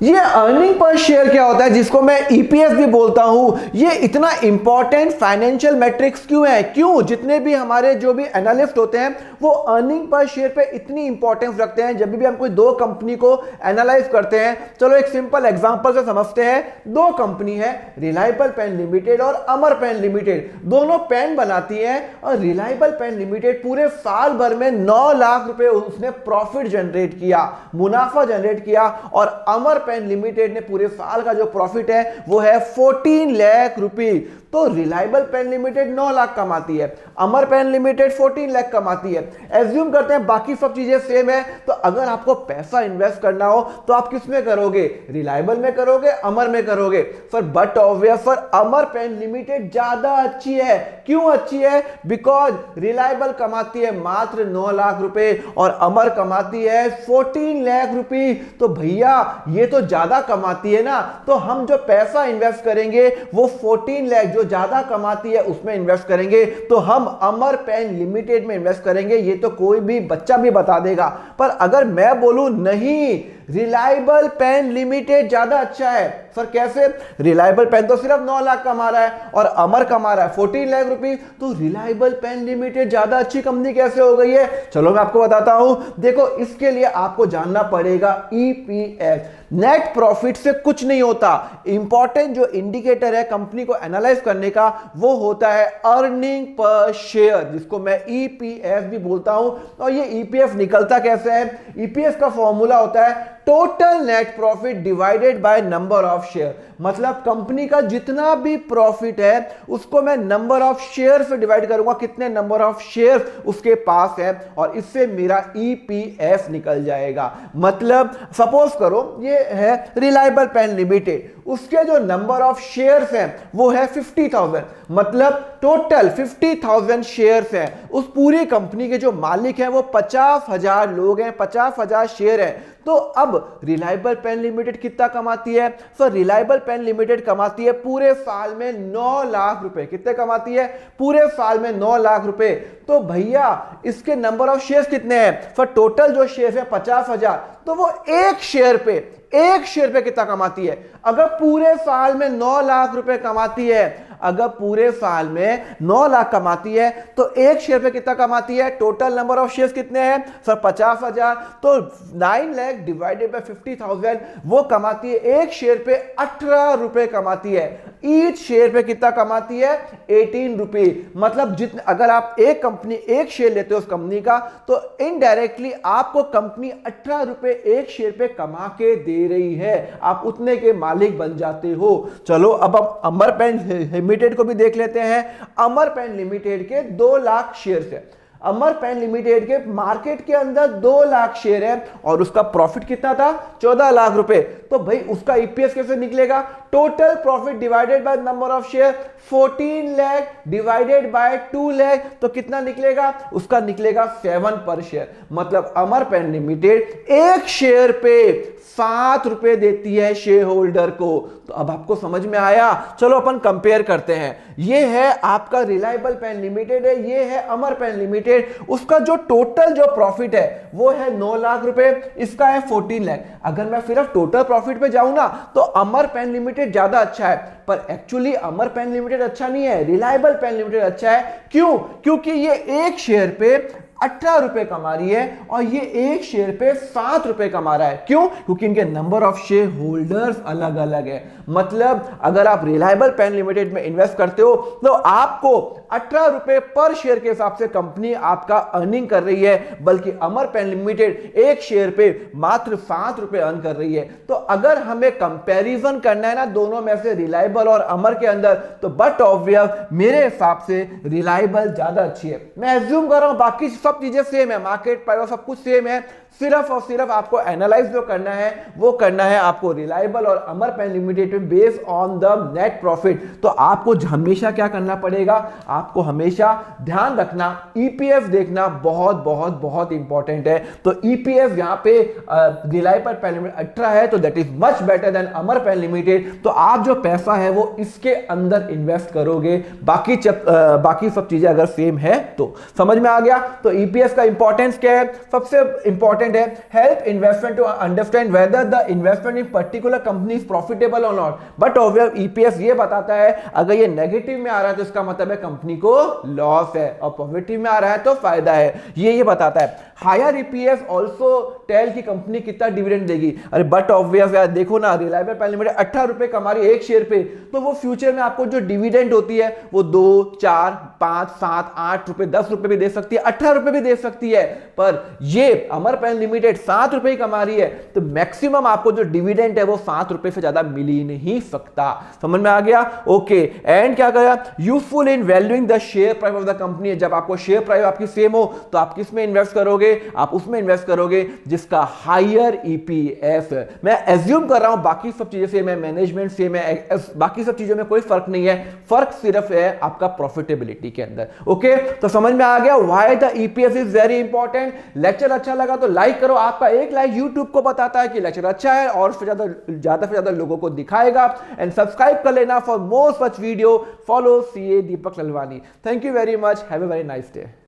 ये earning per share क्या होता है, जिसको मैं ईपीएस भी बोलता हूं, ये इतना इंपॉर्टेंट फाइनेंशियल मैट्रिक्स क्यों है? क्यों जितने भी हमारे जो भी एनालिस्ट होते हैं वो अर्निंग पर शेयर पे इतनी इंपॉर्टेंस रखते हैं जब भी हम कोई दो कंपनी को एनालाइज करते हैं? चलो एक सिंपल एग्जांपल से समझते हैं। दो कंपनी है, रिलायबल पेन लिमिटेड और अमर पेन लिमिटेड। दोनों पेन बनाती हैं और रिलायबल पेन लिमिटेड पूरे साल भर में 9 लाख रुपए उसने प्रॉफिट जनरेट किया, मुनाफा जनरेट किया, और अमर पेन लिमिटेड ने पूरे साल का जो प्रॉफिट है वो है 14 लाख रुपए। तो रिलायबल पेन लिमिटेड 9 लाख कमाती है, अमर पेन लिमिटेड 14 लाख कमाती है। एज्यूम करते हैं बाकी सब चीजें सेम है, तो अगर आपको पैसा इन्वेस्ट करना हो तो आप किस में करोगे? रिलायबल में करोगे, अमर में करोगे? Sir but obvious sir, Amar pen limited ज्यादा अच्छी है। क्यों अच्छी है? बिकॉज रिलायबल कमाती है मात्र 9 लाख रुपए और अमर कमाती है 14 लाख रुपए। तो भैया ये तो ज्यादा कमाती है ना, तो हम जो पैसा इन्वेस्ट करेंगे वो 14 लाख जो ज्यादा कमाती है उसमें इन्वेस्ट करेंगे, तो हम अमर पेन लिमिटेड में इन्वेस्ट करेंगे। ये तो कोई भी बच्चा भी बता देगा। पर अगर मैं बोलूं नहीं, रिलायबल पेन लिमिटेड ज्यादा अच्छा है, सर कैसे? रिलायबल पेन तो सिर्फ 9 लाख कमा रहा है और अमर कमा रहा है 14 लाख रुपए, तो रिलायबल पेन लिमिटेड ज्यादा अच्छी कंपनी कैसे हो गई है? चलो मैं आपको बताता हूं। देखो इसके लिए आपको जानना पड़ेगा ईपीएस। नेट प्रॉफिट से कुछ नहीं होता। इंपॉर्टेंट जो इंडिकेटर है कंपनी को एनालाइज करने का वो होता है अर्निंग पर शेयर, जिसको मैं ईपीएस भी बोलता हूं। और ये ईपीएस निकलता कैसे है? ईपीएस का फॉर्मूला होता है total net profit divided by number of share. मतलब कंपनी का जितना भी प्रॉफिट है उसको मैं नंबर ऑफ शेयर से डिवाइड करूंगा, कितने नंबर ऑफ शेयर उसके पास है, और इससे मेरा ईपीएस निकल जाएगा। मतलब सपोज करो ये है रिलायबल पेन लिमिटेड, उसके जो नंबर ऑफ शेयर्स हैं वो है 50,000, मतलब टोटल 50,000 शेयर्स हैं। उस पूरी कंपनी के जो मालिक हैं वो 50,000 लोग हैं, 50,000 शेयर हैं। तो अब रिलायबल पेन लिमिटेड कितना कमाती है? सर रिलायबल पेन लिमिटेड कमाती है पूरे साल में 9 लाख रुपए। कितने कमाती है? पूरे साल में 9 लाख रुपए। तो भैया इसके नंबर ऑफ शेयर्स कितने हैं? सर टोटल जो शेयर्स है 50,000, तो वो एक शेयर पे कितना कमाती है? अगर पूरे साल में 9 लाख रुपए कमाती है, अगर पूरे साल में 9 लाख कमाती है तो एक शेयर पे कितना कमाती है? टोटल नंबर ऑफ शेयर्स कितने हैं? सर 50,000, तो 9 लाख डिवाइडेड बाय 50,000, वो कमाती है एक शेयर पे 18 रुपए कमाती है। ईच शेयर पे कितना कमाती है? 18 रुपए। मतलब जितने, अगर आप एक शेयर लेते हो उस कंपनी का, तो इनडायरेक्टली आपको कंपनी 18 रुपए एक शेयर पे कमा के दे रही है, आप उतने के मालिक बन जाते हो। चलो अब हम अमर पेन लिमिटेड को भी देख लेते हैं। अमर पेन लिमिटेड के 2 लाख शेयर्स है। अमर पेन लिमिटेड के मार्केट के अंदर 2 लाख शेयर है और उसका प्रॉफिट कितना था? 14 लाख रुपए। तो भाई उसका ईपीएस कैसे निकलेगा? Total profit divided by number of share, 14 lakh divided by 2 lakh, तो कितना निकलेगा? उसका निकलेगा 7 पर शेयर। मतलब अमर पेन लिमिटेड एक शेयर पे 7 रुपए देती है शेयर होल्डर को। तो अब आपको समझ में आया? चलो अपन कंपेयर करते हैं। ये है आपका रिलायबल पेन लिमिटेड है, ये है अमर पेन लिमिटेड। उसका जो टोटल जो प्रॉफिट है वो है 9 लाख रुपए, इसका है 14 लाख। अगर मैं सिर्फ टोटल प्रॉफिट पे जाऊं ना तो अमर पेन लिमिटेड ज्यादा अच्छा है, पर एक्चुअली अमर पेन लिमिटेड अच्छा नहीं है, रिलायबल पेन लिमिटेड अच्छा है। क्यों? क्योंकि ये एक शेयर पे 18 रुपए कमा रही है और ये एक शेयर पे 7 रुपए कमा रहा है। क्यों? क्योंकि इनके नंबर ऑफ शेयर होल्डर्स अलग अलग है। मतलब अगर आप रिलायबल पेन लिमिटेड में इन्वेस्ट करते हो तो आपको 18 रुपए पर शेयर के हिसाब से कंपनी आपका अर्निंग कर रही है, बल्कि अमर पेन लिमिटेड एक शेयर पे मात्र 7 रुपए अर्न कर रही है। तो अगर हमें कंपैरिजन करना है ना दोनों में से, रिलायबल और अमर के अंदर, तो बट ऑब्वियस मेरे हिसाब से रिलायबल ज्यादा अच्छी है। मैं एज्यूम कर रहा हूं बाकी सब चीजें सेम है, मार्केट प्राइस सब कुछ सेम है, सिर्फ और सिर्फ आपको एनालाइज जो करना है वो करना है आपको रिलायबल और अमर पेन लिमिटेड में based on the net profit. तो आपको हमेशा क्या करना पड़ेगा? आपको हमेशा ध्यान रखना, ईपीएफ देखना बहुत बहुत बहुत इंपॉर्टेंट है। तो ईपीएफ यहाँ पे रिलायबल पेन लिमिटेड 18 है, तो that is much better than Amar pen limited. तो आप जो पैसा है वो इसके अंदर इन्वेस्ट करोगे, बाकी सब चीजें अगर सेम है तो। समझ में आ गया? तो ईपीएस का इंपॉर्टेंस क्या है? सबसे इंपॉर्टेंट है help investment to understand whether the investment in particular company is profitable और नॉट। बट ऑब्वियसली ईपीएस ये बताता है अगर ये नेगेटिव में आ रहा है तो इसका मतलब है कंपनी को लॉस है, और पॉजिटिव में आ रहा है तो फायदा है, ये बताता है। हायर ईपीएस ऑल्सो टेल की कंपनी कितना डिविडेंड देगी। अरे बट ऑब्वियस यार देखो ना, रिलायबल प्राइवेट लिमिटेड 18 रुपए कमा रही है एक शेयर पे, तो वो फ्यूचर में आपको जो डिविडेंड होती है वो 2, 4, 5, 7, 8 रुपए, 10 रुपए भी दे सकती है, 18 रुपए भी दे सकती है। पर ये अमर प्राइवेट लिमिटेड 7 रुपए ही कमा रही है, तो मैक्सिमम आपको जो डिविडेंड है वो 7 रुपए से ज्यादा मिल ही नहीं सकता। समझ में आ गया? ओके। एंड क्या करेगा? Useful in valuing the share price of the company. जब आपको शेयर प्राइस आपकी सेम हो तो आप किस में इन्वेस्ट करोगे? आप उसमें इन्वेस्ट करोगे जिसका हायर ईपीएस। मैं एज्यूम कर रहा हूं बाकी सब चीजें सेम है, मैनेजमेंट सेम है, बाकी सब चीजों में कोई फर्क नहीं है, फर्क सिर्फ है आपका प्रॉफिटेबिलिटी के अंदर। ओके, तो समझ में आ गया why the EPS is very important. Lecture अच्छा लगा तो लाइक करो, आपका एक लाइक यूट्यूब को बताता है कि लेक्चर अच्छा है और ज्यादा से ज्यादा लोगों को दिखाएगा। एंड सब्सक्राइब कर लेना for more such video. Follow CA Deepak Lalwani. Thank you very much, have a very nice day.